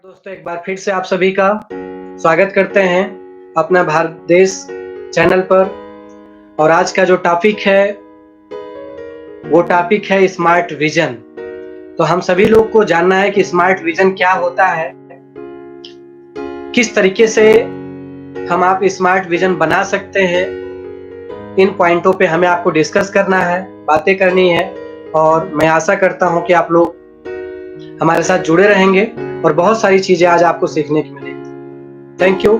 दोस्तों, एक बार फिर से आप सभी का स्वागत करते हैं अपना भारत देश चैनल पर। और आज का जो टॉपिक है वो टॉपिक है स्मार्ट विजन। तो हम सभी लोग को जानना है कि स्मार्ट विजन क्या होता है, किस तरीके से हम आप स्मार्ट विजन बना सकते हैं। इन पॉइंटों पे हमें आपको डिस्कस करना है, बातें करनी है। और मैं आशा करता हूं कि आप लोग हमारे साथ जुड़े रहेंगे और बहुत सारी चीजें आज आपको सीखने की मिलेगी। Thank you.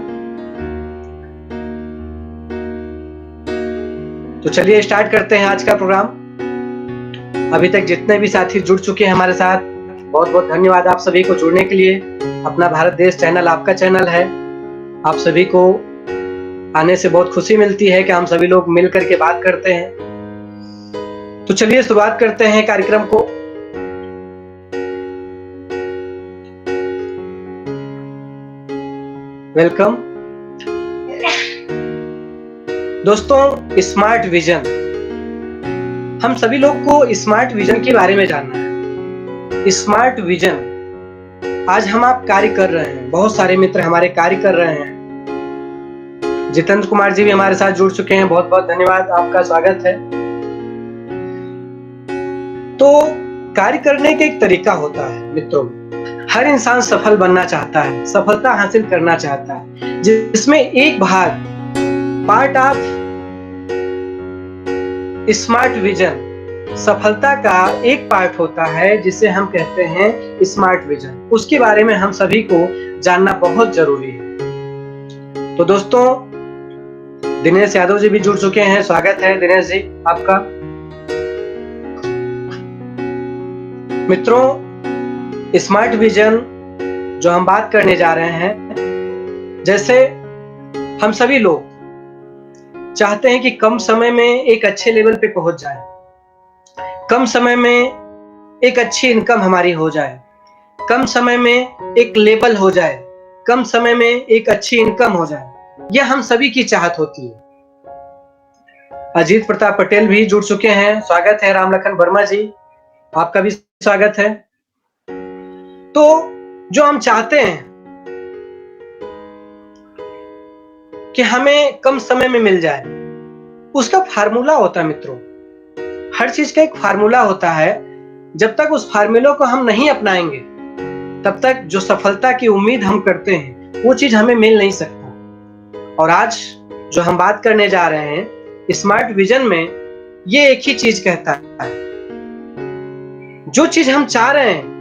तो चलिए स्टार्ट करते हैं आज का प्रोग्राम। अभी तक जितने भी साथी जुड़ चुके हैं हमारे साथ, बहुत बहुत धन्यवाद आप सभी को जुड़ने के लिए। अपना भारत देश चैनल आपका चैनल है। आप सभी को आने से बहुत खुशी मिलती है कि हम सभी लोग मिल करके बात करते हैं। तो चलिए शुरुआत करते हैं कार्यक्रम को। वेलकम दोस्तों। स्मार्ट विजन, हम सभी लोग को स्मार्ट विजन के बारे में जानना है। स्मार्ट विजन आज हम आप कार्य कर रहे हैं, बहुत सारे मित्र हमारे कार्य कर रहे हैं। जितेंद्र कुमार जी भी हमारे साथ जुड़ चुके हैं, बहुत बहुत धन्यवाद, आपका स्वागत है। तो कार्य करने का एक तरीका होता है मित्रों। हर इंसान सफल बनना चाहता है, सफलता हासिल करना चाहता है, जिसमें एक भाग पार्ट ऑफ स्मार्ट विजन, सफलता का एक पार्ट होता है जिसे हम कहते हैं स्मार्ट विजन। उसके बारे में हम सभी को जानना बहुत जरूरी है। तो दोस्तों, दिनेश यादव जी भी जुड़ चुके हैं, स्वागत है दिनेश जी आपका। मित्रों, स्मार्ट विजन जो हम बात करने जा रहे हैं, जैसे हम सभी लोग चाहते हैं कि कम समय में एक अच्छे लेवल पे पहुंच जाए, कम समय में एक अच्छी इनकम हमारी हो जाए, कम समय में एक लेवल हो जाए, कम समय में एक अच्छी इनकम हो जाए। यह हम सभी की चाहत होती है। अजीत प्रताप पटेल भी जुड़ चुके हैं, स्वागत है। रामलखन वर्मा जी, आपका भी स्वागत है। तो जो हम चाहते हैं कि हमें कम समय में मिल जाए, उसका फार्मूला होता है मित्रों। हर चीज का एक फार्मूला होता है। जब तक उस फार्मूले को हम नहीं अपनाएंगे, तब तक जो सफलता की उम्मीद हम करते हैं वो चीज हमें मिल नहीं सकता। और आज जो हम बात करने जा रहे हैं स्मार्ट विजन में, ये एक ही चीज कहता है, जो चीज हम चाह रहे हैं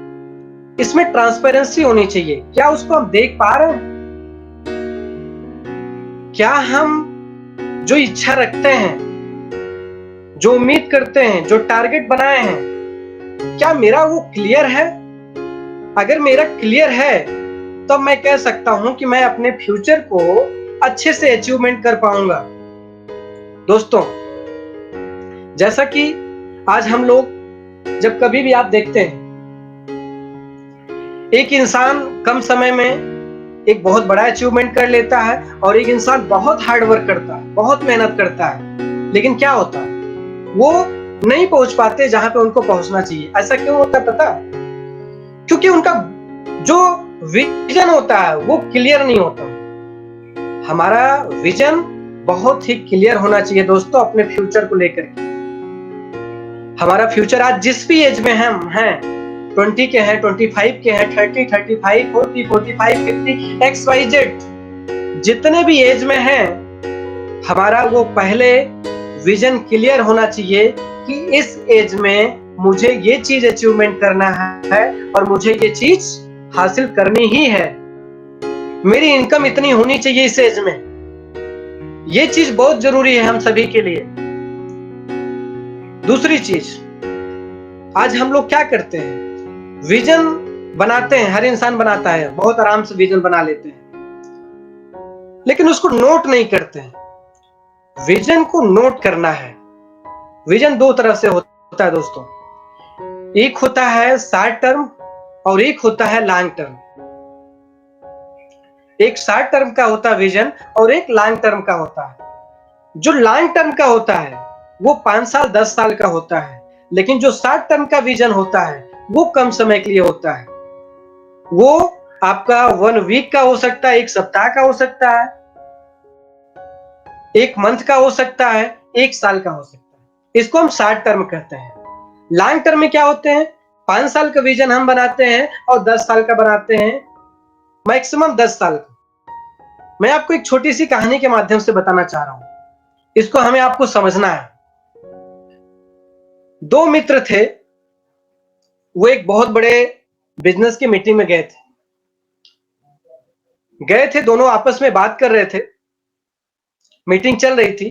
इसमें ट्रांसपेरेंसी होनी चाहिए। क्या उसको हम देख पा रहे हैं? क्या हम जो इच्छा रखते हैं, जो उम्मीद करते हैं, जो टारगेट बनाए हैं, क्या मेरा वो क्लियर है? अगर मेरा क्लियर है तो मैं कह सकता हूं कि मैं अपने फ्यूचर को अच्छे से अचीवमेंट कर पाऊंगा। दोस्तों, जैसा कि आज हम लोग जब कभी भी आप देखते हैं, एक इंसान कम समय में एक बहुत बड़ा अचीवमेंट कर लेता है और एक इंसान बहुत हार्ड वर्क करता है, बहुत मेहनत करता है, लेकिन क्या होता है, वो नहीं पहुंच पाते जहां पे उनको पहुंचना चाहिए। ऐसा क्यों होता है पता? क्योंकि उनका जो विजन होता है वो क्लियर नहीं होता। हमारा विजन बहुत ही क्लियर होना चाहिए दोस्तों, अपने फ्यूचर को लेकर के। हमारा फ्यूचर आज जिस भी एज में हम हैं, 20 के हैं, 25 के हैं, 30, 35, 40, 45, 50, XYZ, जितने भी एज में हैं, हमारा वो पहले विजन क्लियर होना चाहिए कि इस एज में मुझे ये चीज अचीवमेंट करना है और मुझे ये चीज हासिल करनी ही है। मेरी इनकम इतनी होनी चाहिए इस एज में। ये चीज बहुत जरूरी है हम सभी के लिए। दूसरी चीज, आज हम लोग क्या करते हैं, विजन बनाते हैं, हर इंसान बनाता है, बहुत आराम से विजन बना लेते हैं, लेकिन उसको नोट नहीं करते हैं। विजन को नोट करना है। विजन दो तरह से होता है दोस्तों, एक होता है शॉर्ट टर्म और एक होता है लॉन्ग टर्म। एक शॉर्ट टर्म का होता है विजन और एक लॉन्ग टर्म का होता है। जो लॉन्ग टर्म का होता है वो 5 साल 10 साल का होता है, लेकिन जो शॉर्ट टर्म का विजन होता है वो कम समय के लिए होता है। वो आपका 1 वीक का हो सकता है, 1 सप्ताह का हो सकता है, 1 मंथ का हो सकता है, 1 साल का हो सकता है। इसको हम शॉर्ट टर्म कहते हैं। लॉन्ग टर्म में क्या होते हैं? 5 साल का विजन हम बनाते हैं और 10 साल का बनाते हैं, मैक्सिमम 10 साल का। मैं आपको एक छोटी सी कहानी के माध्यम से बताना चाह रहा हूं, इसको हमें आपको समझना है। 2 मित्र थे, वो एक बहुत बड़े बिजनेस की मीटिंग में गए थे, दोनों आपस में बात कर रहे थे। मीटिंग चल रही थी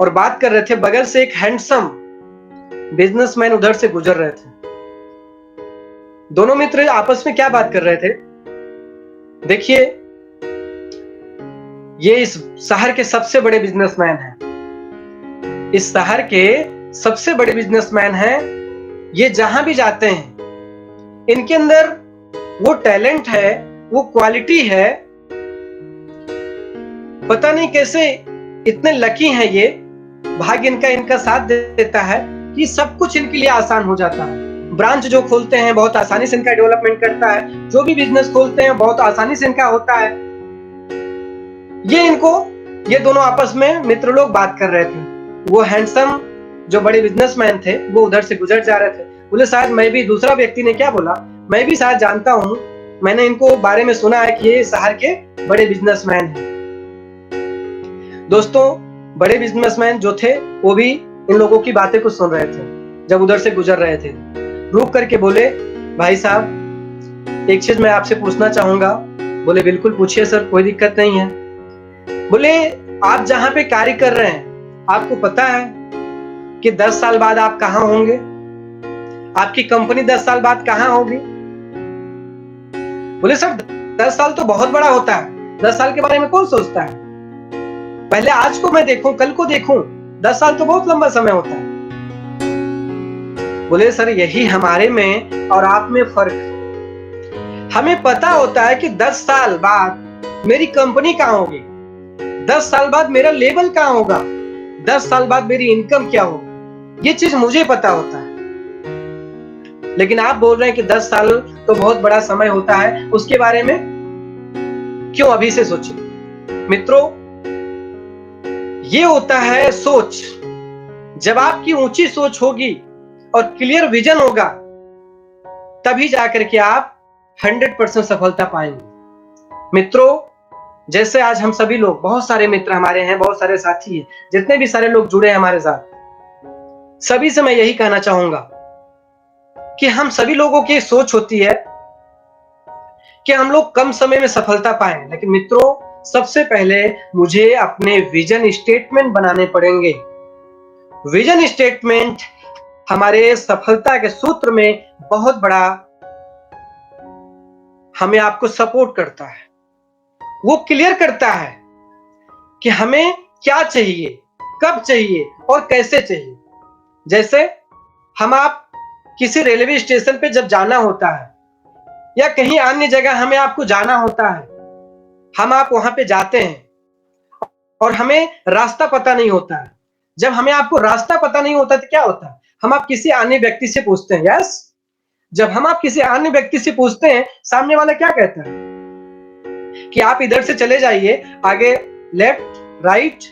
और बात कर रहे थे, बगल से एक हैंडसम बिजनेसमैन उधर से गुजर रहे थे। दोनों मित्र आपस में क्या बात कर रहे थे? देखिए, ये इस शहर के सबसे बड़े बिजनेसमैन हैं। इस शहर के सबसे बड़े बिजनेसमैन हैं। ये जहां भी जाते हैं, इनके अंदर वो टैलेंट है, वो क्वालिटी है, पता नहीं कैसे इतने लकी हैं ये, भाग्य इनका साथ देता है कि सब कुछ इनके लिए आसान हो जाता है। ब्रांच जो खोलते हैं बहुत आसानी से इनका डेवलपमेंट करता है, जो भी बिजनेस खोलते हैं बहुत आसानी से इनका होता है। ये दोनों आपस में मित्र लोग बात कर रहे थे। वो हैंडसम जो बड़े बिजनेसमैन थे, वो उधर से गुजर जा रहे थे। बोले शायद मैं भी, दूसरा व्यक्ति ने क्या बोला, मैं भी शायद जानता हूं, मैंने इनको बारे में सुना है कि ये शहर के बड़े बिजनेसमैन हैं। दोस्तों, बड़े बिजनेसमैन जो थे वो भी इन लोगों की बातें को सुन रहे थे जब उधर से गुजर रहे थे। रुक करके बोले, भाई साहब एक चीज मैं आपसे पूछना चाहूंगा। बोले बिल्कुल पूछिए सर, कोई दिक्कत नहीं है। बोले आप जहां पे कार्य कर रहे हैं, आपको पता है कि 10 साल बाद आप कहां होंगे? आपकी कंपनी 10 साल बाद कहां होगी? बोले सर 10 साल तो बहुत बड़ा होता है, 10 साल के बारे में कौन सोचता है? पहले आज को मैं देखूं, कल को देखूं, 10 साल तो बहुत लंबा समय होता है। बोले सर यही हमारे में और आप में फर्क है। हमें पता होता है कि 10 साल बाद मेरी कंपनी कहां होगी, 10 साल बाद मेरा लेवल कहां होगा, 10 साल बाद मेरी इनकम क्या होगी, ये चीज मुझे पता होता है। लेकिन आप बोल रहे हैं कि 10 साल तो बहुत बड़ा समय होता है, उसके बारे में क्यों अभी से सोचिए। मित्रों, ये होता है सोच। जब आपकी ऊंची सोच होगी और क्लियर विजन होगा, तभी जाकर के आप 100% सफलता पाएंगे। मित्रों, जैसे आज हम सभी लोग, बहुत सारे मित्र हमारे हैं, बहुत सारे साथी हैं, जितने भी सारे लोग जुड़े हैं हमारे साथ, सभी से मैं यही कहना चाहूंगा कि हम सभी लोगों की सोच होती है कि हम लोग कम समय में सफलता पाएं। लेकिन मित्रों, सबसे पहले मुझे अपने विजन स्टेटमेंट बनाने पड़ेंगे। विजन स्टेटमेंट हमारे सफलता के सूत्र में बहुत बड़ा हमें आपको सपोर्ट करता है। वो क्लियर करता है कि हमें क्या चाहिए, कब चाहिए और कैसे चाहिए। जैसे आप किसी रेलवे स्टेशन पे जब जाना होता है या कहीं अन्य जगह हमें आपको जाना होता है, आप वहां पे जाते हैं और हमें रास्ता पता नहीं होता है। जब आपको रास्ता पता नहीं होता तो क्या होता है, आप किसी अन्य व्यक्ति से पूछते हैं। यस, जब आप किसी अन्य व्यक्ति से पूछते हैं, सामने वाला क्या कहता है कि आप इधर से चले जाइए, आगे लेफ्ट राइट,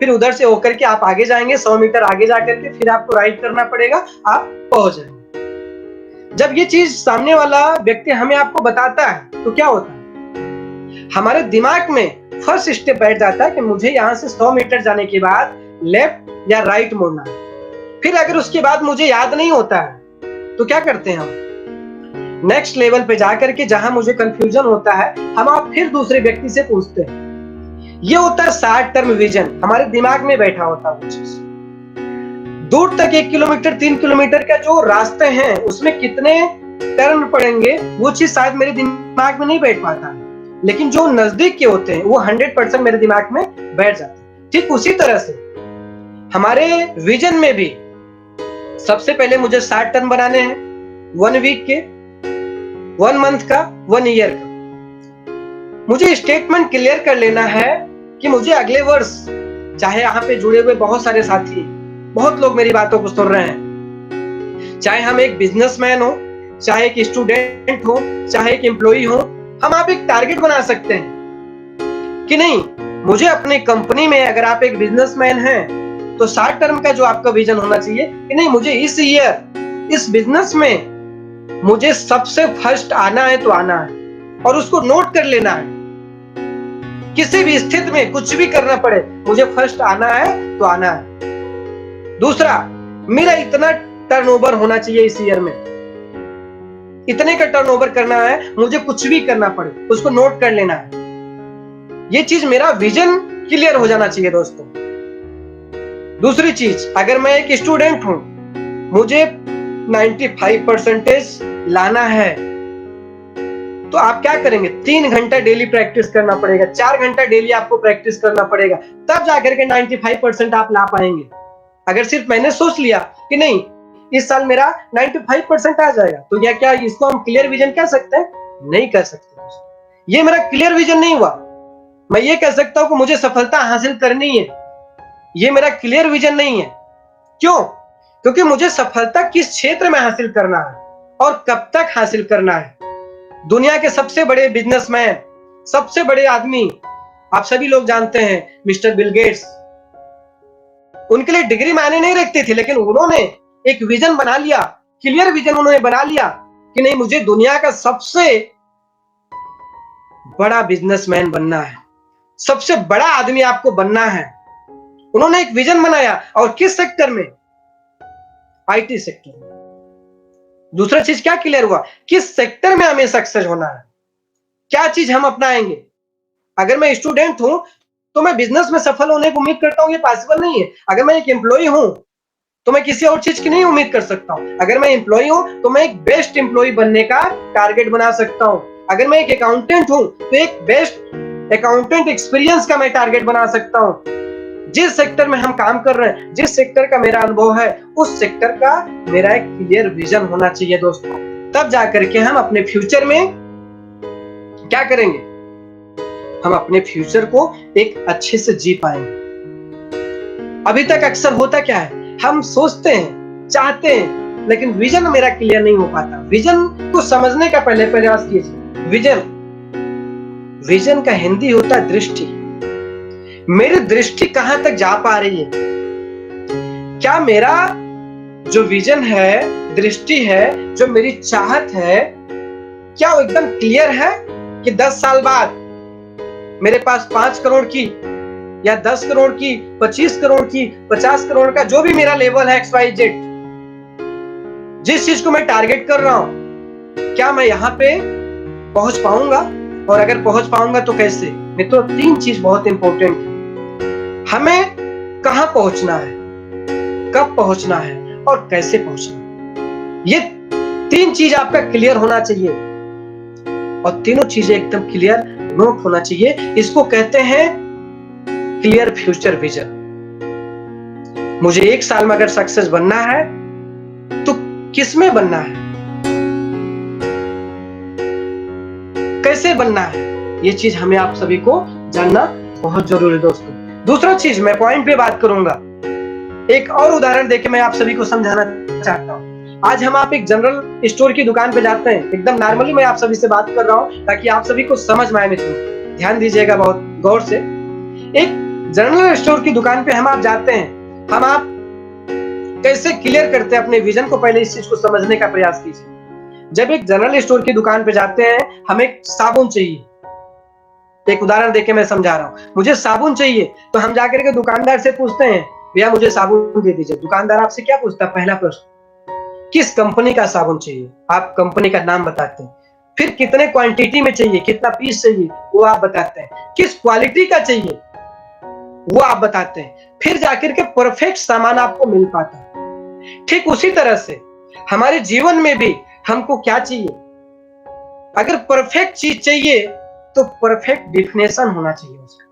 फिर उधर से होकर के आप आगे जाएंगे, 100 मीटर आगे जाकर के फिर आपको राइट करना पड़ेगा, आप पहुंच जाएंगे। जब ये चीज सामने वाला व्यक्ति आपको बताता है तो क्या होता है, हमारे दिमाग में फर्स्ट स्टेप बैठ जाता है कि मुझे यहां से 100 मीटर जाने के बाद लेफ्ट या राइट मुड़ना है। फिर अगर उसके बाद मुझे याद नहीं होता है तो क्या करते हैं हम, नेक्स्ट लेवल पे जाकर के जहां मुझे कंफ्यूजन होता है, आप फिर दूसरे व्यक्ति से पूछते हैं। ये होता है शॉर्ट टर्म विजन, हमारे दिमाग में बैठा होता है वो चीज। दूर तक 1 किलोमीटर 3 किलोमीटर का जो रास्ते हैं उसमें कितने टर्न पड़ेंगे, वो चीज शायद मेरे दिमाग में नहीं बैठ पाता है। लेकिन जो नजदीक के होते हैं वो 100% मेरे दिमाग में बैठ जाते हैं। ठीक उसी तरह से हमारे विजन में भी सबसे पहले मुझे 60 टर्न बनाने हैं, 1 वीक के, 1 मंथ का, 1 ईयर का। मुझे स्टेटमेंट क्लियर कर लेना है कि मुझे अगले वर्ष, चाहे यहाँ पे जुड़े हुए बहुत सारे साथी, बहुत लोग मेरी बातों को सुन रहे हैं, चाहे हम एक बिजनेसमैन हो चाहे एक स्टूडेंट हो, चाहे एक एम्प्लॉई हो, हम आप एक टारगेट बना सकते हैं कि नहीं, मुझे अपनी कंपनी में, अगर आप एक बिजनेसमैन हैं, तो शॉर्ट टर्म का जो आपका विजन होना चाहिए कि नहीं, मुझे इस ईयर इस बिजनेस में मुझे सबसे फर्स्ट आना है तो आना है, और उसको नोट कर लेना है। किसी भी स्थिति में कुछ भी करना पड़े, मुझे फर्स्ट आना है तो आना है। दूसरा, मेरा इतना टर्नओवर होना चाहिए इस ईयर में, इतने का टर्नओवर करना है, मुझे कुछ भी करना पड़े उसको नोट कर लेना है। ये चीज, मेरा विजन क्लियर हो जाना चाहिए दोस्तों। दूसरी चीज, अगर मैं एक स्टूडेंट हूं, मुझे 95% लाना है, तो आप क्या करेंगे? 3 घंटा डेली प्रैक्टिस करना पड़ेगा, 4 घंटा डेली आपको प्रैक्टिस करना पड़ेगा, तब जाकर के 95% आप ला पाएंगे। अगर सिर्फ मैंने सोच लिया कि नहीं, इस साल मेरा 95% आ जाएगा, तो क्या इसको हम क्लियर विजन कह सकते हैं? नहीं कर सकते। ये मेरा क्लियर विजन नहीं हुआ। मैं ये कह सकता हूं कि मुझे सफलता हासिल करनी है, ये मेरा क्लियर विजन नहीं है। क्यों? क्योंकि मुझे सफलता किस क्षेत्र में हासिल करना है और कब तक हासिल करना है। दुनिया के सबसे बड़े बिजनेसमैन, सबसे बड़े आदमी, आप सभी लोग जानते हैं, मिस्टर बिल गेट्स, उनके लिए डिग्री मायने नहीं रखती थी, लेकिन उन्होंने एक विजन बना लिया, क्लियर विजन उन्होंने बना लिया कि नहीं, मुझे दुनिया का सबसे बड़ा बिजनेसमैन बनना है, सबसे बड़ा आदमी आपको बनना है। उन्होंने एक विजन बनाया, और किस सेक्टर में? आईटी सेक्टर में। दूसरा चीज क्या क्लियर हुआ? किस सेक्टर में हमें सक्सेस होना है, क्या चीज हम अपनाएंगे। अगर मैं स्टूडेंट हूं, तो मैं बिजनेस में सफल होने की उम्मीद करता हूं, ये पॉसिबल नहीं है। अगर मैं एक एम्प्लॉय हूं, तो मैं किसी और चीज की नहीं उम्मीद कर सकता हूं। अगर मैं एम्प्लॉय हूं, तो मैं एक बेस्ट एम्प्लॉय बनने का टारगेट बना सकता हूं। अगर मैं एक अकाउंटेंट हूं, तो एक बेस्ट अकाउंटेंट एक्सपीरियंस का मैं टारगेट बना सकता हूं। जिस सेक्टर में हम काम कर रहे हैं, जिस सेक्टर का मेरा अनुभव है, उस सेक्टर का मेरा एक क्लियर विजन होना चाहिए दोस्तों। तब जाकर के हम अपने फ्यूचर में क्या करेंगे? हम अपने फ्यूचर को एक अच्छे से जी पाएंगे। अभी तक अक्सर होता क्या है, हम सोचते हैं, चाहते हैं, लेकिन विजन मेरा क्लियर नहीं हो पाता। विजन को समझने का पहले प्रयास कीजिए। विजन का हिंदी होता है दृष्टि। मेरी दृष्टि कहां तक जा पा रही है? क्या मेरा जो विजन है, दृष्टि है, जो मेरी चाहत है, क्या वो एकदम क्लियर है कि 10 साल बाद मेरे पास 5 करोड़ की, या 10 करोड़ की, 25 करोड़ की, 50 करोड़ का, जो भी मेरा लेवल है, XYZ, जिस चीज को मैं टारगेट कर रहा हूं, क्या मैं यहां पे पहुंच पाऊंगा? और अगर पहुंच पाऊंगा तो कैसे? मित्रों, 3 चीज बहुत इंपॉर्टेंट है। हमें कहां पहुंचना है, कब पहुंचना है, और कैसे पहुंचना है। ये 3 चीज आपका क्लियर होना चाहिए, और तीनों चीजें एकदम क्लियर नोट होना चाहिए। इसको कहते हैं क्लियर फ्यूचर विजन। मुझे 1 साल में अगर सक्सेस बनना है, तो किस में बनना है, कैसे बनना है, ये चीज हमें आप सभी को जानना बहुत जरूरी है दोस्तों। दूसरा चीज, मैं पॉइंट पे बात करूंगा, एक और उदाहरण देके मैं आप सभी को समझाना चाहता हूं। आज हम आप एक जनरल स्टोर की दुकान पे जाते हैं, एकदम नॉर्मली मैं आप सभी से बात कर रहा हूं, ताकि आप सभी को समझ में आए। मित्रों, ध्यान दीजिएगा बहुत गौर से। एक जनरल स्टोर की दुकान पे हम आप जाते हैं, हम आप कैसे क्लियर करते हैं अपने विजन को, पहले इस चीज को समझने का प्रयास कीजिए। जब एक जनरल स्टोर की दुकान पे जाते हैं, हमें साबुन चाहिए। एक उदाहरण देके मैं समझा रहा हूं, मुझे साबुन चाहिए, तो हम जाकर के दुकानदार से पूछते हैं, भैया मुझे साबुन दे दीजिए। दुकानदार आपसे क्या पूछता है? पहला प्रश्न, किस कंपनी का साबुन चाहिए? आप कंपनी का नाम बताते हैं। फिर कितने क्वांटिटी में चाहिए, कितना पीस चाहिए, वो आप बताते हैं। किस क्वालिटी का चाहिए, वो आप बताते हैं। फिर जाकर के परफेक्ट सामान आपको मिल पाता है। ठीक उसी तरह से हमारे जीवन में भी हमको क्या चाहिए? अगर परफेक्ट चीज चाहिए, तो परफेक्ट डिफिनेशन होना चाहिए उसका।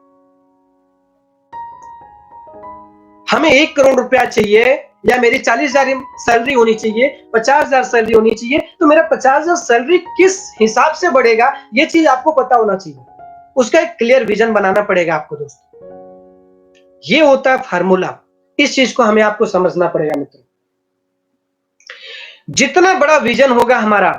हमें 1 करोड़ रुपया चाहिए, या मेरी 40,000 सैलरी होनी चाहिए, 50,000 सैलरी होनी चाहिए, तो मेरा 50,000 सैलरी किस हिसाब से बढ़ेगा, ये चीज आपको पता होना चाहिए। उसका एक क्लियर विजन बनाना पड़ेगा आपको दोस्तों। ये होता है फार्मूला। इस चीज को हमें आपको समझना पड़ेगा मित्रों। जितना बड़ा विजन होगा हमारा,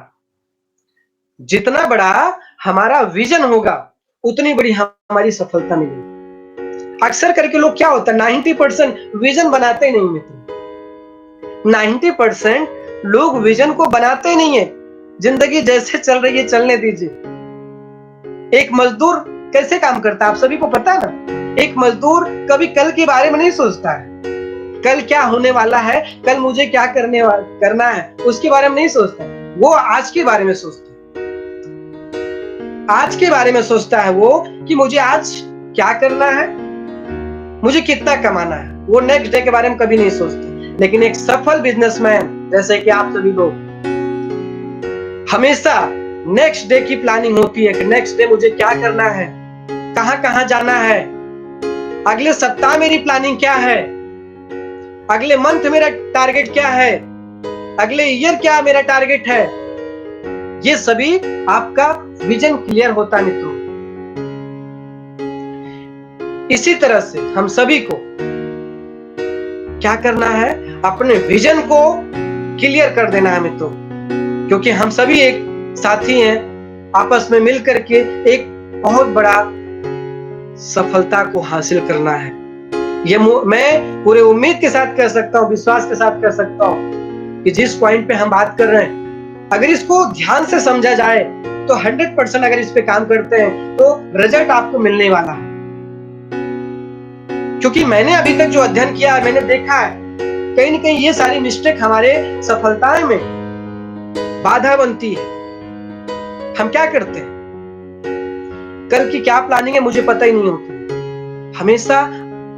जितना बड़ा हमारा विजन होगा, उतनी बड़ी हमारी सफलता मिलेगी। अक्सर करके लोग क्या होता है, 90% विजन बनाते नहीं मित्र। 90% लोग विजन को बनाते नहीं है। जिंदगी जैसे चल रही है चलने दीजिए। एक मजदूर कैसे काम करता है आप सभी को पता है ना। एक मजदूर कभी कल के बारे में नहीं सोचता है, कल क्या होने वाला है, कल मुझे क्या करना है, उसके बारे में नहीं सोचता। वो आज के बारे में सोचता है। आज के बारे में सोचता है वो कि मुझे आज क्या करना है, मुझे कितना कमाना है। वो नेक्स्ट डे के बारे में कभी नहीं सोचते। लेकिन एक सफल बिजनेसमैन जैसे कि आप सभी लोग, हमेशा नेक्स्ट डे की प्लानिंग होती है कि नेक्स्ट डे मुझे क्या करना है, कहां कहां जाना है, अगले सप्ताह मेरी प्लानिंग क्या है, अगले मंथ मेरा टारगेट क्या है, अगले ईयर क्या मेरा टारगेट है। ये सभी आपका विजन क्लियर होता है मित्रों। इसी तरह से हम सभी को क्या करना है, अपने विजन को क्लियर कर देना है मित्रों। क्योंकि हम सभी एक साथी हैं, आपस में मिलकर के एक बहुत बड़ा सफलता को हासिल करना है। ये मैं पूरे उम्मीद के साथ कह सकता हूं, विश्वास के साथ कह सकता हूं कि जिस पॉइंट पे हम बात कर रहे हैं, अगर इसको ध्यान से समझा जाए तो 100% अगर इस पे काम करते हैं तो रिजल्ट आपको मिलने वाला है। क्योंकि मैंने अभी तक जो अध्ययन किया है, मैंने देखा है कहीं ना कहीं ये सारी मिस्टेक हमारे सफलताएं में बाधा बनती है। हम क्या करते हैं, कल की क्या प्लानिंग है मुझे पता ही नहीं होती। हमेशा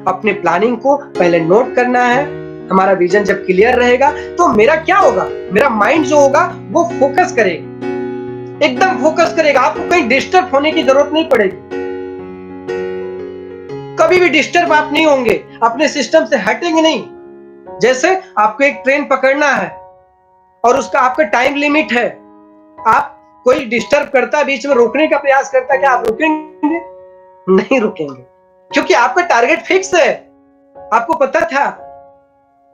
अपने प्लानिंग को पहले नोट करना है। हमारा विजन जब क्लियर रहेगा तो मेरा क्या होगा, मेरा माइंड जो होगा वो फोकस करेगा, एकदम फोकस करेगा। आपको कहीं डिस्टर्ब होने की जरूरत नहीं पड़ेगी। कभी भी डिस्टर्ब आप नहीं होंगे, अपने सिस्टम से हटेंगे नहीं। जैसे आपको एक ट्रेन पकड़ना है और उसका आपका टाइम लिमिट है, आप कोई डिस्टर्ब करता, बीच में रोकने का प्रयास करता, क्या आप रुकेंगे? नहीं रुकेंगे, क्योंकि आपका टारगेट फिक्स है। आपको पता था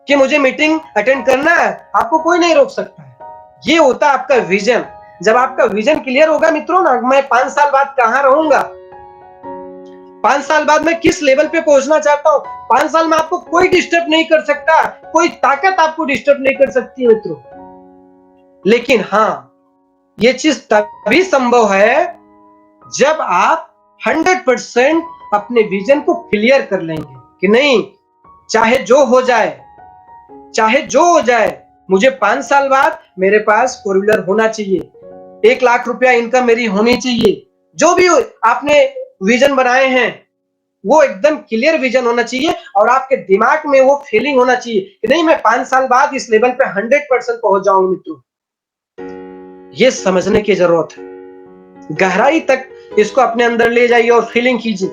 कि मुझे मीटिंग अटेंड करना है, आपको कोई नहीं रोक सकता है। ये होता है आपका विजन। जब आपका विजन क्लियर होगा मित्रों ना, मैं 5 साल बाद कहां रहूंगा, 5 साल बाद मैं किस लेवल पे पहुंचना चाहता हूं, 5 साल में आपको कोई डिस्टर्ब नहीं कर सकता, कोई ताकत आपको डिस्टर्ब नहीं कर सकती है मित्रों। लेकिन हां, ये चीज तभी संभव है जब आप 100% अपने विजन को क्लियर कर लेंगे कि नहीं, चाहे जो हो जाए, चाहे जो हो जाए, मुझे 5 साल बाद मेरे पास 4 व्हीलर होना चाहिए, 1 लाख रुपया इनकम मेरी होनी चाहिए। जो भी आपने विजन बनाए हैं वो एकदम क्लियर विजन होना चाहिए और आपके दिमाग में वो फीलिंग होना चाहिए कि नहीं, मैं 5 साल बाद इस लेवल पे 100% पहुंच जाऊंगा मित्रों। ये समझने की जरूरत है। गहराई तक इसको अपने अंदर ले जाइए और फीलिंग कीजिए।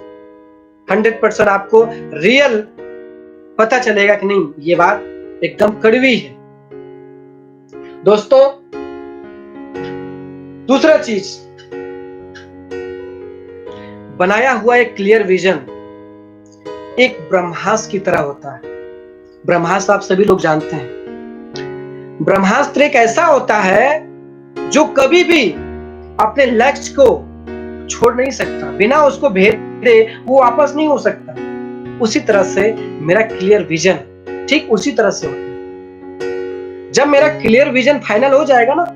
100% आपको रियल पता चलेगा कि नहीं, ये बात एकदम कड़वी है। दोस्तों, दूसरा चीज, बनाया हुआ एक क्लियर विजन एक ब्रह्मास्त्र की तरह होता है। ब्रह्मास्त्र आप सभी लोग जानते हैं। ब्रह्मास्त्र एक ऐसा होता है जो कभी भी अपने लक्ष्य को छोड़ नहीं सकता, बिना उसको भेदे वो वापस नहीं हो सकता। उसी तरह से मेरा क्लियर विजन ठीक उसी तरह से होता है। जब मेरा क्लियर विजन फाइनल हो जाएगा ना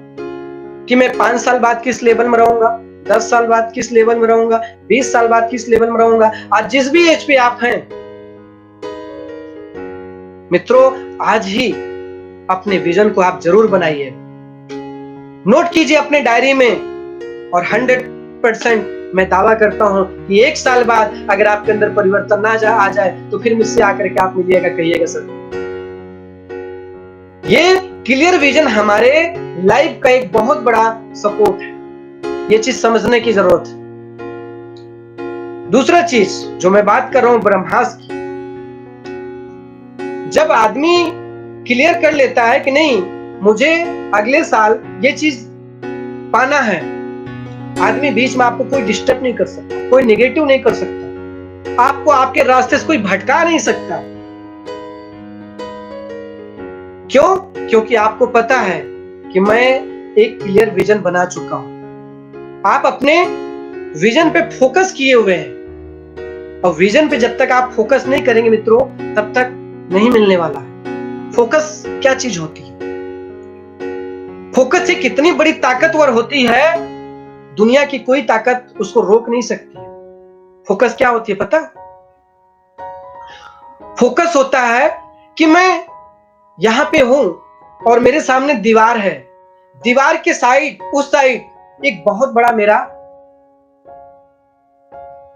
कि मैं 5 साल बाद किस लेवल में रहूंगा, 10 साल बाद किस लेवल में रहूंगा, 20 साल बाद किस लेवल में रहूंगा, आज जिस भी एज पे आप हैं मित्रों, आज ही अपने विजन को आप जरूर बनाइए, नोट कीजिए अपने डायरी में। और 100% मैं दावा करता हूं कि 1 साल बाद अगर आपके अंदर परिवर्तन ना आ जाए तो फिर मुझसे आकर के आप मिलिएगा, कहिएगा सर। ये क्लियर विजन हमारे लाइफ का एक बहुत बड़ा सपोर्ट है। ये चीज समझने की जरूरत है। दूसरा चीज जो मैं बात कर रहा हूं ब्रह्मास्त्र की, जब आदमी क्लियर कर लेता है कि नहीं, मुझे अगले साल ये चीज पाना है, आदमी बीच में आपको कोई डिस्टर्ब नहीं कर सकता, कोई नेगेटिव नहीं कर सकता, आपको आपके रास्ते से कोई भटका नहीं सकता। क्यों? क्योंकि आपको पता है कि मैं एक क्लियर विजन बना चुका हूं। आप अपने विजन पे फोकस किए हुए हैं, और विजन पे जब तक आप फोकस नहीं करेंगे मित्रों, तब तक नहीं मिलने वाला है। फोकस क्या चीज होती है? फोकस एक इतनी बड़ी ताकतवर होती है, दुनिया की कोई ताकत उसको रोक नहीं सकती है। फोकस क्या होती है पता? फोकस होता है कि मैं यहां पे हूं और मेरे सामने दीवार है, दीवार के साइड, उस साइड एक बहुत बड़ा मेरा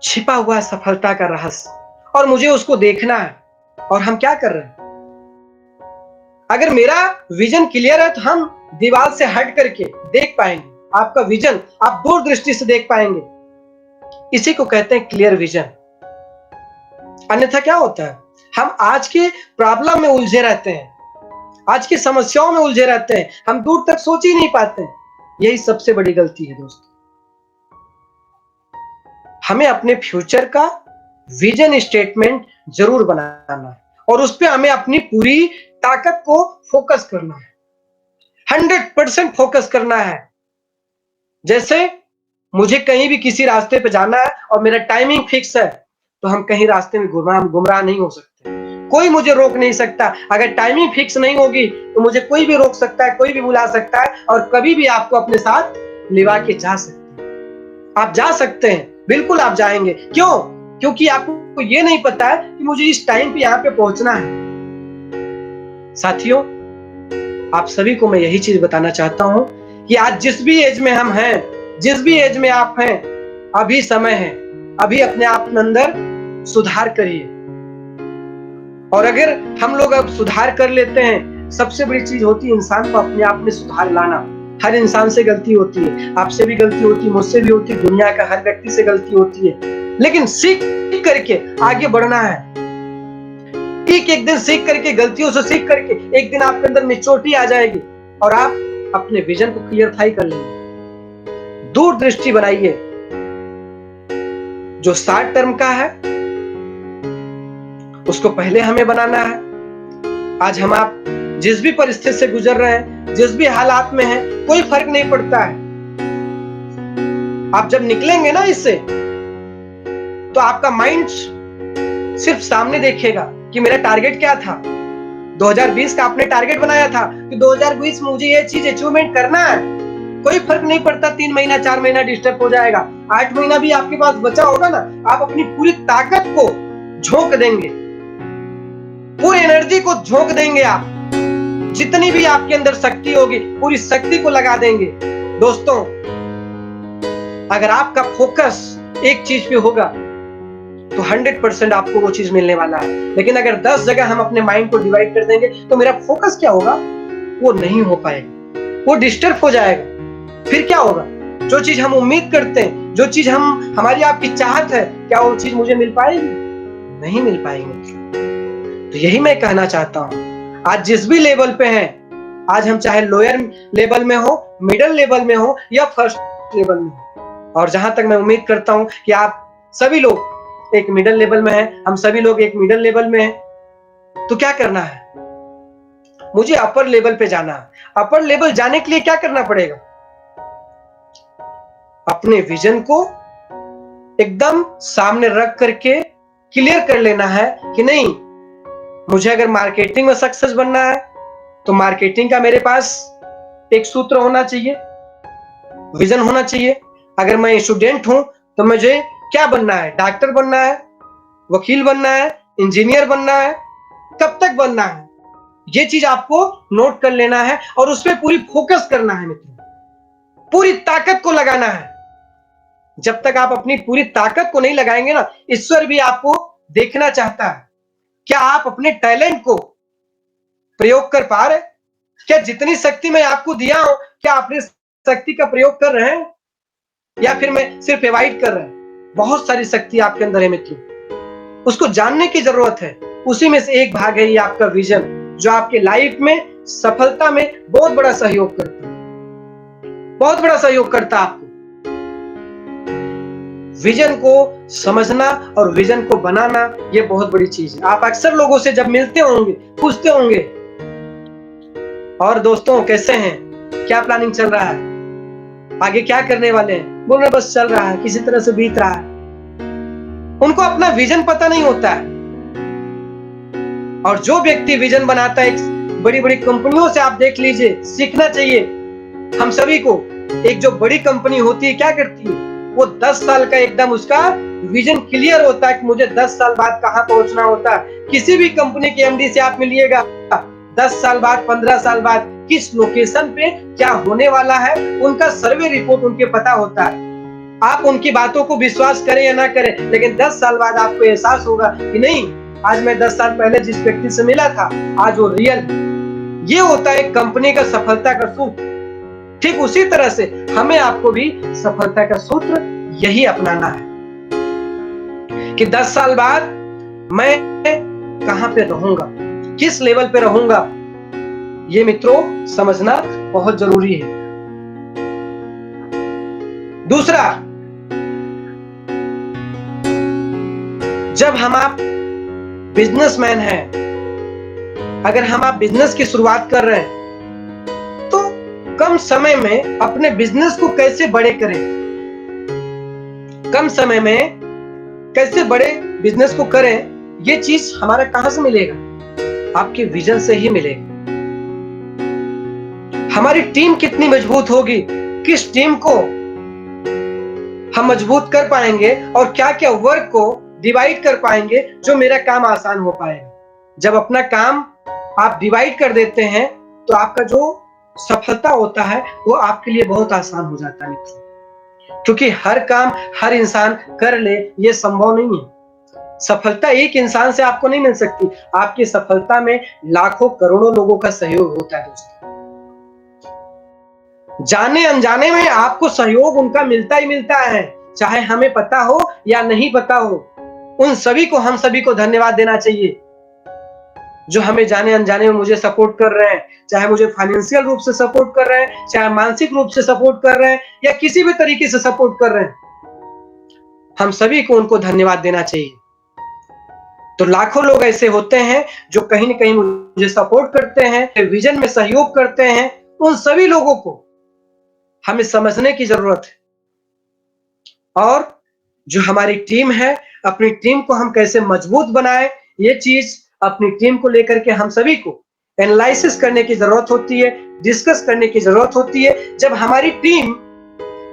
छिपा हुआ है सफलता का रहस्य, और मुझे उसको देखना है। और हम क्या कर रहे हैं? अगर मेरा विजन क्लियर है तो हम दीवार से हट करके देख पाएंगे। आपका विजन आप दूरदृष्टि से देख पाएंगे। इसी को कहते हैं क्लियर विजन। अन्यथा क्या होता है? हम आज के प्रॉब्लम में उलझे रहते हैं, आज की समस्याओं में उलझे रहते हैं, हम दूर तक सोच ही नहीं पाते। यही सबसे बड़ी गलती है दोस्तों। हमें अपने फ्यूचर का विजन स्टेटमेंट जरूर बनाना है, और उस पर हमें अपनी पूरी ताकत को फोकस करना है, 100% फोकस करना है। जैसे मुझे कहीं भी किसी रास्ते पे जाना है और मेरा टाइमिंग फिक्स है, तो हम कहीं रास्ते में गुमराह नहीं हो सकते। कोई मुझे रोक नहीं सकता। अगर टाइमिंग फिक्स नहीं होगी तो मुझे कोई भी रोक सकता है, कोई भी बुला सकता है, और कभी भी आपको अपने साथ लिवा के जा सकते हैं। आप जा सकते हैं, बिल्कुल आप जाएंगे। क्यों? क्योंकि आपको ये नहीं पता है कि मुझे इस टाइम पे यहाँ पे पहुंचना है। साथियों, आप सभी को मैं यही चीज बताना चाहता हूं कि आज जिस भी एज में हम हैं, जिस भी एज में आप हैं, अभी समय है। अभी अपने आप के अंदर सुधार करिए। और अगर हम लोग अब सुधार कर लेते हैं, सबसे बड़ी चीज होती है इंसान को अपने आप में सुधार लाना। हर इंसान से गलती होती है, आपसे भी गलती होती है, मुझसे भी होती है, दुनिया का हर व्यक्ति से गलती होती है, लेकिन सीख करके आगे बढ़ना है। एक दिन सीख करके, गलतियों से सीख करके एक दिन आपके अंदर मैच्योरिटी आ जाएगी, और आप अपने विजन को क्लियरफाई कर लेंगे। दूरदृष्टि बनाइए। जो शॉर्ट टर्म का है उसको पहले हमें बनाना है। आज हम आप जिस भी परिस्थिति से गुजर रहे हैं, जिस भी हालात में हैं, कोई फर्क नहीं पड़ता है। आप जब निकलेंगे ना इससे, तो आपका माइंड सिर्फ सामने देखेगा कि मेरा टारगेट क्या था। 2020 का आपने टारगेट बनाया था कि 2020 में मुझे ये चीज अचीवमेंट करना है। कोई फर्क नहीं पड़ता 3 महीना 4 महीना डिस्टर्ब हो जाएगा, 8 महीना भी आपके पास बचा होगा ना, आप अपनी पूरी ताकत को झोंक देंगे, पूरी एनर्जी को झोंक देंगे। आप जितनी भी आपके अंदर शक्ति होगी, पूरी शक्ति को लगा देंगे। दोस्तों, अगर आपका फोकस एक चीज पे होगा तो 100% आपको वो चीज मिलने वाला है। लेकिन अगर 10 जगह हम अपने माइंड को डिवाइड कर देंगे तो मेरा फोकस क्या होगा? वो नहीं हो पाएगा, वो डिस्टर्ब हो जाएगा। फिर क्या होगा? जो चीज हम उम्मीद करते हैं, जो चीज हमारी आपकी चाहत है, क्या वो चीज मुझे मिल पाएगी? नहीं मिल पाएगी। तो यही मैं कहना चाहता हूं, आज जिस भी लेवल पे हैं, आज हम चाहे लोअर लेवल में हो, मिडिल लेवल में हो, या फर्स्ट लेवल में हो, और जहां तक मैं उम्मीद करता हूं कि आप सभी लोग एक मिडिल लेवल में हैं, हम सभी लोग एक मिडिल लेवल में हैं, तो क्या करना है? मुझे अपर लेवल पे जाना है। अपर लेवल जाने के लिए क्या करना पड़ेगा? अपने विजन को एकदम सामने रख करके क्लियर कर लेना है कि नहीं, मुझे अगर मार्केटिंग में सक्सेस बनना है तो मार्केटिंग का मेरे पास एक सूत्र होना चाहिए, विजन होना चाहिए। अगर मैं स्टूडेंट हूं तो मुझे क्या बनना है? डॉक्टर बनना है, वकील बनना है, इंजीनियर बनना है, कब तक बनना है? ये चीज आपको नोट कर लेना है और उस पर पूरी फोकस करना है मित्रों, पूरी ताकत को लगाना है। जब तक आप अपनी पूरी ताकत को नहीं लगाएंगे ना, ईश्वर भी आपको देखना चाहता है, क्या आप अपने टैलेंट को प्रयोग कर पा रहे? क्या जितनी शक्ति मैं आपको दिया हूं, क्या अपनी शक्ति का प्रयोग कर रहे हैं, या फिर मैं सिर्फ अवॉइड कर रहे हैं? बहुत सारी शक्ति आपके अंदर है मित्रों, उसको जानने की जरूरत है। उसी में से एक भाग है ये आपका विजन, जो आपके लाइफ में सफलता में बहुत बड़ा सहयोग करता है, बहुत बड़ा सहयोग करता है आपको। विजन को समझना और विजन को बनाना, ये बहुत बड़ी चीज है। आप अक्सर लोगों से जब मिलते होंगे, पूछते होंगे, और दोस्तों कैसे हैं, क्या प्लानिंग चल रहा है, आगे क्या करने वाले हैं, बोल रहे बस चल रहा है, किसी तरह से बीत रहा है। उनको अपना विजन पता नहीं होता है। और जो व्यक्ति विजन बनाता है, बड़ी बड़ी कंपनियों से आप देख लीजिए, सीखना चाहिए हम सभी को। एक जो बड़ी कंपनी होती है क्या करती है, वो 10 साल का एकदम उसका विजन क्लियर होता है कि मुझे 10 साल बाद कहां पहुंचना होता है। किसी भी कंपनी के एमडी से आप मिलिएगा, 10 साल बाद, 15 साल बाद किस लोकेशन पे क्या होने वाला है, उनका सर्वे रिपोर्ट उनके पता होता है। आप उनकी बातों को विश्वास करें या ना करें, लेकिन 10 साल बाद आपको एहसास होगा कि नहीं, आज मैं 10 साल पहले जिस व्यक्ति से मिला था, आज वो रियल। ये होता है कंपनी का सफलता का सूत्र। ठीक उसी तरह से हमें आपको भी सफलता का सूत्र यही अपनाना है कि 10 साल बाद मैं कहां पे रहूंगा, किस लेवल पे रहूंगा। ये मित्रों समझना बहुत जरूरी है। दूसरा, जब हम आप बिजनेसमैन हैं, अगर हम आप बिजनेस की शुरुआत कर रहे हैं, तो कम समय में अपने बिजनेस को कैसे बड़े करें, कम समय में कैसे बड़े बिजनेस को करें, ये चीज हमारा कहां से मिलेगा, आपके विजन से ही मिलेगा। हमारी टीम कितनी मजबूत होगी, किस टीम को हम मजबूत कर पाएंगे और क्या क्या वर्क को डिवाइड कर पाएंगे जो मेरा काम आसान हो पाएगा। जब अपना काम आप डिवाइड कर देते हैं तो आपका जो सफलता होता है वो आपके लिए बहुत आसान हो जाता है मित्रों, क्योंकि हर काम हर इंसान कर ले ये संभव नहीं है। सफलता एक इंसान से आपको नहीं मिल सकती, आपकी सफलता में लाखों करोड़ों लोगों का सहयोग होता है दोस्तों। जाने अनजाने में आपको सहयोग उनका मिलता ही मिलता है, चाहे हमें पता हो या नहीं पता हो। उन सभी को, हम सभी को धन्यवाद देना चाहिए जो हमें जाने अनजाने में मुझे सपोर्ट कर रहे हैं, चाहे मुझे फाइनेंशियल रूप से सपोर्ट कर रहे हैं, चाहे मानसिक रूप से सपोर्ट कर रहे हैं या किसी भी तरीके से सपोर्ट कर रहे हैं। हम सभी को उनको धन्यवाद देना चाहिए। तो लाखों लोग ऐसे होते हैं जो कहीं न कहीं मुझे सपोर्ट करते हैं, विजन में सहयोग करते हैं। उन सभी लोगों को हमें समझने की जरूरत है। और जो हमारी टीम है, अपनी टीम को हम कैसे मजबूत बनाएं, ये चीज अपनी टीम को लेकर के हम सभी को एनालिसिस करने की जरूरत होती है, डिस्कस करने की जरूरत होती है। जब हमारी टीम,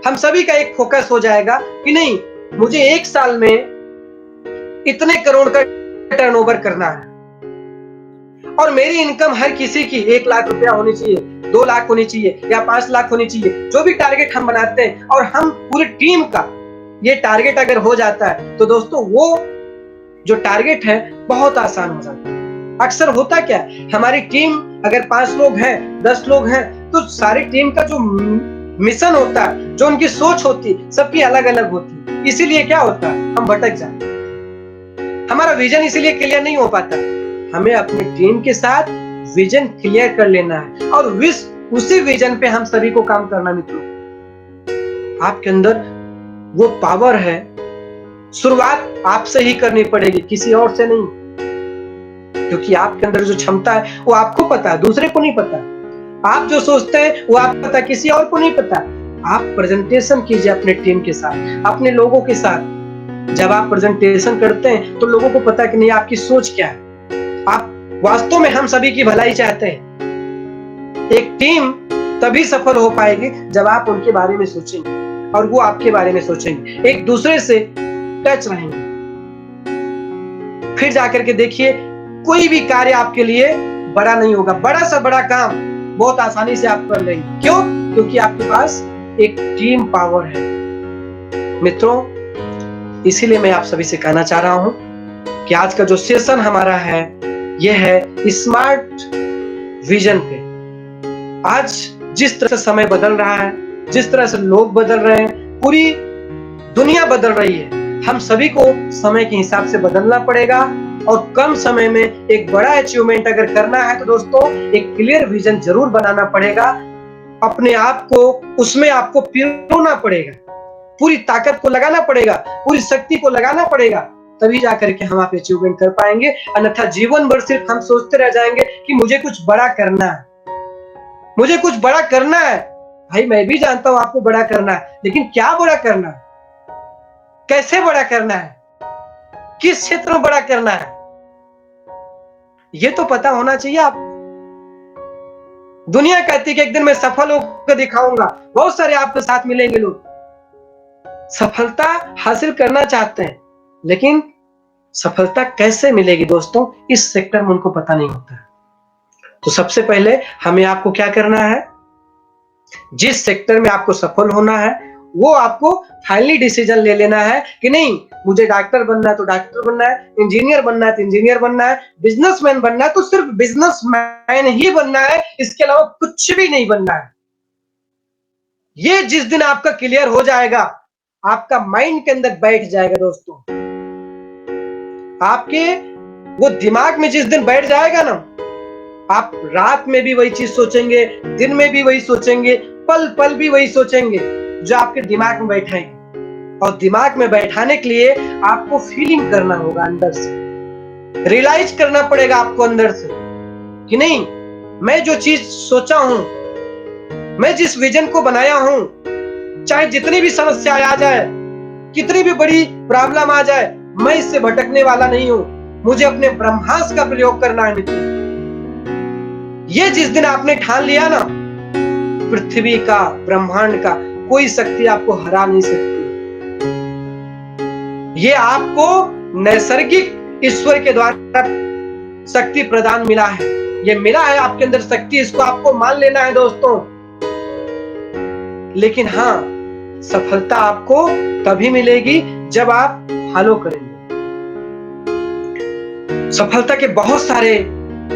हम सभी का एक फोकस हो जाएगा कि नहीं, मुझे 1 साल में इतने करोड़ का टर्नओवर करना है और मेरी इनकम हर किसी की 1 लाख रुपया होनी चाहिए, 2 लाख होनी चाहिए या 5 लाख होनी चाहिए। जो भी टारगेट हम बनाते हैं और हम पूरी टीम का ये टारगेट अगर हो जाता है तो दोस्तों वो जो टारगेट है बहुत आसान हो जाता है। अक्सर होता क्या है, हमारी टीम अगर 5 लोग हैं, 10 लोग हैं, तो सारी टीम का जो मिशन होता है, जो उनकी सोच होती है, सबकी अलग अलग होती है। इसीलिए क्या होता है, हम भटक जाते हैं, हमारा विजन इसीलिए क्लियर नहीं हो पाता। हमें अपनी टीम के साथ विजन क्लियर कर लेना है और उसी विजन पे हम सभी को काम करना। मित्रों, आपके अंदर वो पावर है, शुरुआत आपसे ही करनी पड़ेगी, किसी और से नहीं, क्योंकि आपके अंदर जो क्षमता है वो आपको पता है, दूसरे को नहीं पता। आप जो सोचते हैं वो आपको पता, किसी और को नहीं पता। आप प्रेजेंटेशन कीजिए अपने टीम के साथ, अपने लोगों के साथ। जब आप प्रेजेंटेशन करते हैं तो लोगों को पता है कि नहीं आपकी सोच क्या है, आप वास्तव में हम सभी की भलाई चाहते हैं। एक टीम तभी सफल हो पाएगी जब आप उनके बारे में सोचेंगे और वो आपके बारे में सोचेंगे, एक दूसरे से टच रहेंगे। फिर जाकर के देखिए, कोई भी कार्य आपके लिए बड़ा नहीं होगा। बड़ा सा बड़ा काम बहुत आसानी से आप कर लेंगे। क्यों? क्योंकि आपके पास एक टीम पावर है। मित्रों, इसीलिए मैं आप सभी से कहना चाह रहा हूं कि आज का जो सेशन हमारा है यह है स्मार्ट विजन पे। आज जिस तरह से समय बदल रहा है, जिस तरह से लोग बदल रहे हैं, पूरी दुनिया बदल रही है, हम सभी को समय के हिसाब से बदलना पड़ेगा और कम समय में एक बड़ा अचीवमेंट अगर करना है तो दोस्तों एक क्लियर विजन जरूर बनाना पड़ेगा। अपने आप को उसमें आपको पिरोना पड़ेगा, पूरी ताकत को लगाना पड़ेगा, पूरी शक्ति को लगाना पड़ेगा, तभी जाकर के हम आप अचीवमेंट कर पाएंगे। अन्यथा जीवन भर सिर्फ हम सोचते रह जाएंगे कि मुझे कुछ बड़ा करना है। मुझे कुछ बड़ा करना है। भाई मैं भी जानता हूं आपको बड़ा करना है, लेकिन क्या बड़ा करना है, कैसे बड़ा करना है, किस क्षेत्र में बड़ा करना है, ये तो पता होना चाहिए आप। दुनिया कहती है कि एक दिन मैं सफल होकर दिखाऊंगा, बहुत सारे आपके साथ मिलेंगे लोग सफलता हासिल करना चाहते हैं, लेकिन सफलता कैसे मिलेगी दोस्तों, इस सेक्टर में उनको पता नहीं होता। तो सबसे पहले हमें आपको क्या करना है, जिस सेक्टर में आपको सफल होना है वो आपको फाइनली डिसीजन ले लेना है कि नहीं, मुझे डॉक्टर बनना है तो डॉक्टर बनना है, इंजीनियर बनना है तो इंजीनियर बनना है, बिजनेसमैन बनना है तो सिर्फ बिजनेसमैन ही बनना है, इसके अलावा कुछ भी नहीं बनना है। ये जिस दिन आपका क्लियर हो जाएगा, आपका माइंड के अंदर बैठ जाएगा दोस्तों, आपके वो दिमाग में जिस दिन बैठ जाएगा ना, आप रात में भी वही चीज सोचेंगे, दिन में भी वही सोचेंगे, पल पल भी वही सोचेंगे जो आपके दिमाग में बैठाएंगे। और दिमाग में बैठाने के लिए आपको फीलिंग करना होगा, अंदर से रियलाइज करना पड़ेगा आपको अंदर से कि नहीं, मैं जो चीज सोचा हूं, मैं जिस विजन को बनाया हूं, चाहे जितनी भी समस्या आ जाए, कितनी भी बड़ी प्रॉब्लम आ जाए, मैं इससे भटकने वाला नहीं हूं, मुझे अपने ब्रह्मास्त्र का प्रयोग करना है मित्र। ये जिस दिन आपने ठान लिया ना, पृथ्वी का, ब्रह्मांड का कोई शक्ति आपको हरा नहीं सकती। ये आपको नैसर्गिक ईश्वर के द्वारा शक्ति प्रदान मिला है, ये मिला है आपके अंदर शक्ति, इसको आपको मान लेना है दोस्तों। लेकिन हाँ, सफलता आपको तभी मिलेगी जब आप फॉलो करेंगे। सफलता के बहुत सारे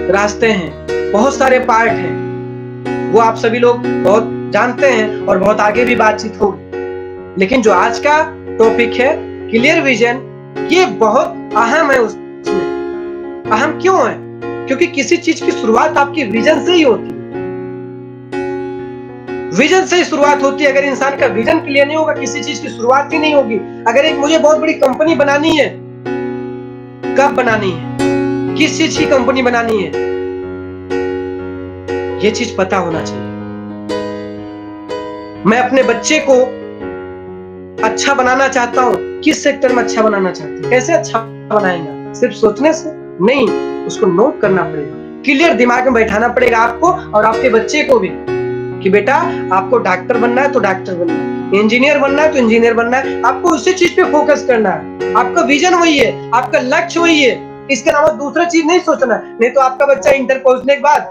रास्ते हैं, बहुत सारे पार्ट हैं, वो आप सभी लोग बहुत जानते हैं और बहुत आगे भी बातचीत होगी। लेकिन जो आज का टॉपिक है क्लियर विजन, ये बहुत अहम है। उसमें अहम क्यों है? क्योंकि किसी चीज की शुरुआत आपकी विजन से ही होती है। विजन से ही शुरुआत होती है। अगर इंसान का विजन क्लियर नहीं होगा, किसी चीज की शुरुआत ही नहीं होगी। अगर एक मुझे बहुत बड़ी कंपनी बनानी है, कब बनानी है, किस चीज की कंपनी बनानी है, ये चीज पता होना चाहिए। मैं अपने बच्चे को अच्छा बनाना चाहता हूं, किस सेक्टर में अच्छा बनाना चाहते हैं, कैसे अच्छा बनाएंगे? सिर्फ सोचने से नहीं, उसको नोट करना पड़ेगा, क्लियर दिमाग में बैठाना पड़ेगा आपको और आपके बच्चे को भी कि बेटा आपको डॉक्टर बनना है तो डॉक्टर बनना है, इंजीनियर बनना है तो इंजीनियर बनना है, आपको उसी चीज पे फोकस करना है। आपका विजन वही है, आपका लक्ष्य वही है, इसके अलावा दूसरा चीज नहीं सोचना है। नहीं तो आपका बच्चा इंटर पहुंचने के बाद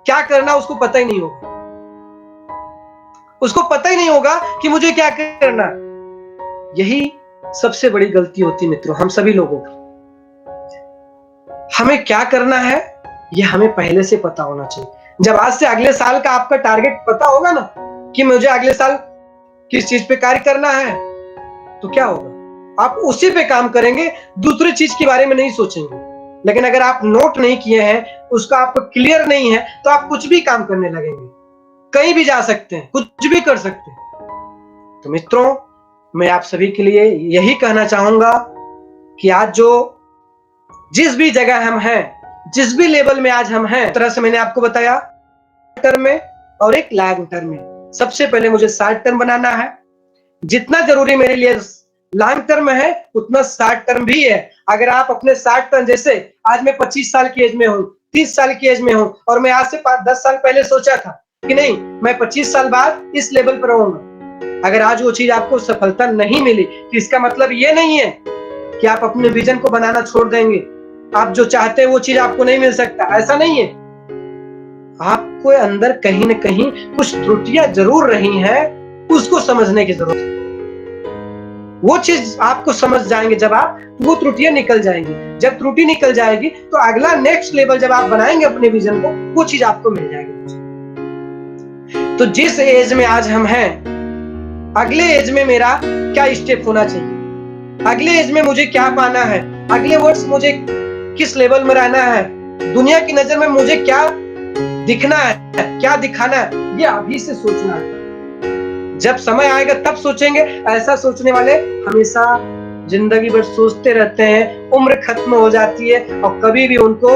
क्या करना उसको पता ही नहीं होगा, उसको पता ही नहीं होगा कि मुझे क्या करना। यही सबसे बड़ी गलती होती है मित्रों, हम सभी लोगों की। हमें क्या करना है ये हमें पहले से पता होना चाहिए। जब आज से अगले साल का आपका टारगेट पता होगा ना कि मुझे अगले साल किस चीज पे कार्य करना है, तो क्या होगा, आप उसी पे काम करेंगे, दूसरी चीज के बारे में नहीं सोचेंगे। लेकिन अगर आप नोट नहीं किए हैं, उसका आपको क्लियर नहीं है, तो आप कुछ भी काम करने लगेंगे, कहीं भी जा सकते हैं, कुछ भी कर सकते हैं। तो मित्रों, मैं आप सभी के लिए यही कहना चाहूंगा कि आज जो जिस भी जगह हम हैं, जिस भी लेवल में आज हम हैं, तरह से मैंने आपको बताया टर्म में और एक लॉन्ग टर्म में। सबसे पहले मुझे शॉर्ट टर्म बनाना है। जितना जरूरी मेरे लिए लॉन्ग टर्म है, उतना शॉर्ट टर्म भी है। अगर आप अपने शॉर्ट टर्म, जैसे आज मैं 25 साल की एज में हूँ, 30 साल की एज में हूँ, और मैं आज से 10 साल पहले सोचा था कि नहीं मैं 25 साल बाद इस लेवल पर रहूंगा। अगर आज वो चीज आपको सफलता नहीं मिली, तो इसका मतलब ये नहीं है कि आप अपने विजन को बनाना छोड़ देंगे। आप जो चाहते हैं वो चीज आपको नहीं मिल सकता, ऐसा नहीं है। आपको अंदर कहीं ना कहीं कुछ त्रुटियां जरूर रही हैं, उसको समझने की जरूरत है। वो चीज आपको समझ जाएंगे जब आप, तो वो त्रुटियां निकल जाएंगी। जब त्रुटि निकल जाएगी तो अगला नेक्स्ट लेवल जब आप बनाएंगे अपने विजन को, वो चीज आपको मिल जाएगी। तो जिस एज में आज हम हैं, अगले एज में मेरा क्या स्टेप होना चाहिए, अगले एज में मुझे क्या पाना है, अगले वर्ष मुझे किस लेवल में रहना है, दुनिया की नजर में मुझे क्या दिखना है, क्या दिखाना है, ये अभी से सोचना है। जब समय आएगा तब सोचेंगे। ऐसा सोचने वाले हमेशा जिंदगी भर सोचते रहते हैं, उम्र खत्म हो जाती है और कभी भी उनको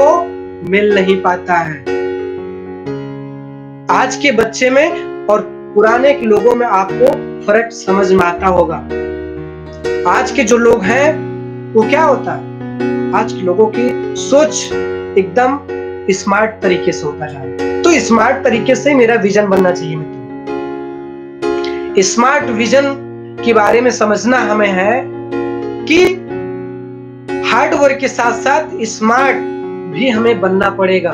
मिल नहीं पाता है। आज के बच्चे में और पुराने के लोगों में आपको फर्क समझ में आता होगा। आज के जो लोग हैं वो क्या होता है, आज के लोगों की सोच एकदम स्मार्ट तरीके से होता जा रहा है। तो स्मार्ट तरीके से मेरा विजन बनना चाहिए मित्रों। स्मार्ट विजन के बारे में समझना हमें है कि हार्ड वर्क के साथ साथ स्मार्ट भी हमें बनना पड़ेगा।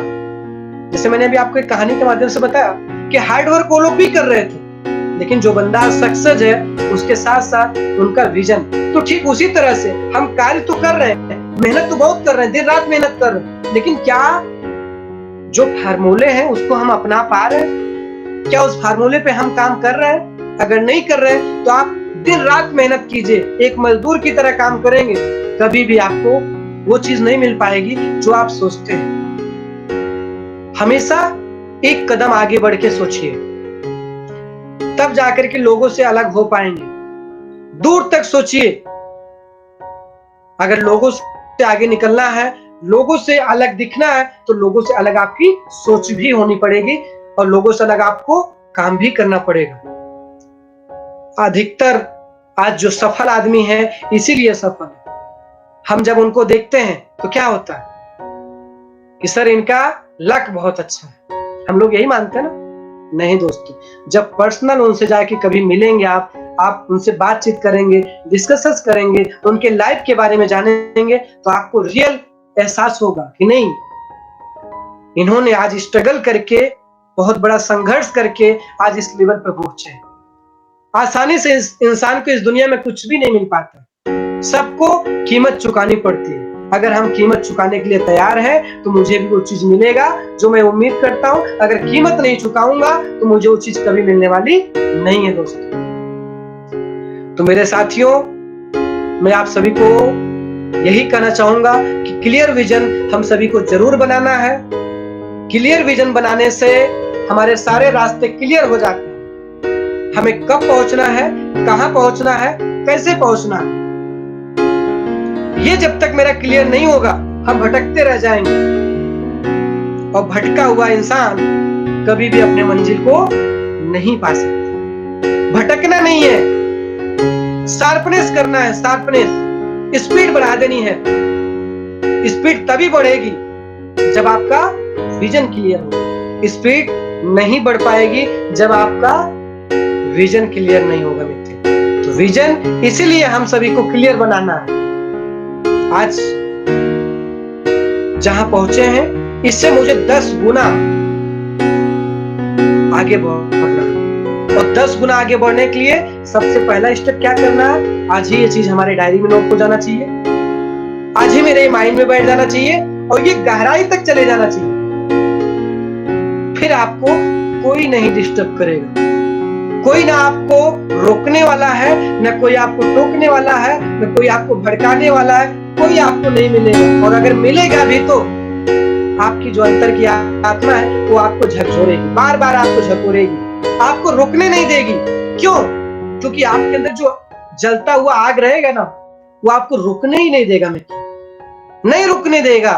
जैसे मैंने अभी आपको एक कहानी के माध्यम से बताया कि हार्ड वर्क वो लोग भी कर रहे थे, लेकिन जो बंदा सक्सेस है उसके साथ साथ उनका विजन। तो ठीक उसी तरह से हम कार्य तो कर रहे हैं, मेहनत तो बहुत कर रहे हैं, दिन रात मेहनत कर रहे हैं, लेकिन क्या जो फार्मूले हैं उसको हम अपना पा रहे हैं? क्या उस फार्मूले पे हम काम कर रहे हैं? अगर नहीं कर रहे हैं तो आप दिन रात मेहनत कीजिए, एक मजदूर की तरह काम करेंगे, कभी भी आपको वो चीज नहीं मिल पाएगी जो आप सोचते हैं। हमेशा एक कदम आगे बढ़ के सोचिए, तब जाकर के लोगों से अलग हो पाएंगे। दूर तक सोचिए। अगर लोगों से आगे निकलना है, लोगों से अलग दिखना है, तो लोगों से अलग आपकी सोच भी होनी पड़ेगी और लोगों से अलग आपको काम भी करना पड़ेगा। अधिकतर आज जो सफल आदमी है इसीलिए सफल है। हम जब उनको देखते हैं तो क्या होता है कि सर इनका लक बहुत अच्छा है, हम लोग यही मानते हैं ना? नहीं दोस्तों, जब पर्सनल उनसे जाके कभी मिलेंगे, आप उनसे बातचीत करेंगे, डिस्कस करेंगे, उनके लाइफ के बारे में जानेंगे, तो आपको रियल एहसास होगा कि नहीं, इन्होंने आज स्ट्रगल करके, बहुत बड़ा संघर्ष करके आज इस लेवल पर पहुंचे। आसानी से इस इंसान को इस दुनिया में कुछ भी नहीं मिल पाता, सबको कीमत चुकानी पड़ती है। अगर हम कीमत चुकाने के लिए तैयार हैं तो मुझे भी वो चीज मिलेगा जो मैं उम्मीद करता हूं। अगर कीमत नहीं चुकाऊंगा तो मुझे वो चीज कभी मिलने वाली नहीं है दोस्तों। तो मेरे साथियों, मैं आप सभी को यही कहना चाहूंगा कि क्लियर विजन हम सभी को जरूर बनाना है। क्लियर विजन बनाने से हमारे सारे रास्ते क्लियर हो जाते हैं। हमें कब पहुंचना है, कहां पहुंचना है, कैसे पहुंचना है, ये जब तक मेरा क्लियर नहीं होगा हम भटकते रह जाएंगे, और भटका हुआ इंसान कभी भी अपने मंजिल को नहीं पा सकता। भटकना नहीं है, शार्पनेस करना है, शार्पनेस, स्पीड बढ़ा देनी है। स्पीड तभी बढ़ेगी जब आपका विजन क्लियर हो। स्पीड नहीं बढ़ पाएगी जब आपका विजन क्लियर नहीं होगा मित्र। तो विजन इसीलिए हम सभी को क्लियर बनाना है। आज जहां पहुंचे हैं इससे मुझे 10 गुना आगे बढ़ना है, और 10 गुना आगे बढ़ने के लिए सबसे पहला स्टेप क्या करना है, आज ही ये चीज हमारे डायरी में नोट हो जाना चाहिए, आज ही मेरे माइंड में बैठ जाना चाहिए और ये गहराई तक चले जाना चाहिए। फिर आपको कोई नहीं डिस्टर्ब करेगा, कोई ना आपको रोकने वाला है, न कोई आपको टोकने वाला है, न कोई आपको भड़काने वाला है, कोई आपको नहीं मिलेगा। और अगर मिलेगा भी तो आपकी जो अंतर की आत्मा है वो आपको झकझोरेगी, बार बार आपको झकोरेगी, आपको रुकने नहीं देगी। क्यों? क्योंकि आपके अंदर जो जलता हुआ आग रहेगा ना, वो आपको रुकने ही नहीं देगा मित्र, नहीं रुकने देगा।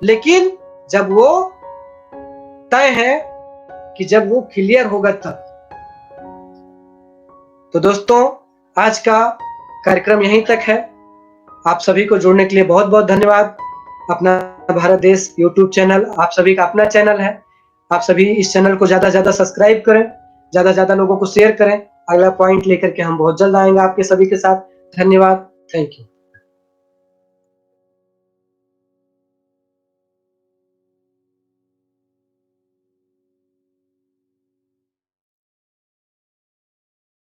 लेकिन जब वो तय है कि जब वो क्लियर होगा तब। तो दोस्तों, आज का कार्यक्रम यहीं तक है। आप सभी को जुड़ने के लिए बहुत बहुत धन्यवाद। अपना भारत देश यूट्यूब चैनल आप सभी का अपना चैनल है। आप सभी इस चैनल को ज्यादा से ज्यादा सब्सक्राइब करें, ज्यादा से ज्यादा लोगों को शेयर करें। अगला पॉइंट लेकर के हम बहुत जल्द आएंगे आपके सभी के साथ। धन्यवाद, थैंक यू।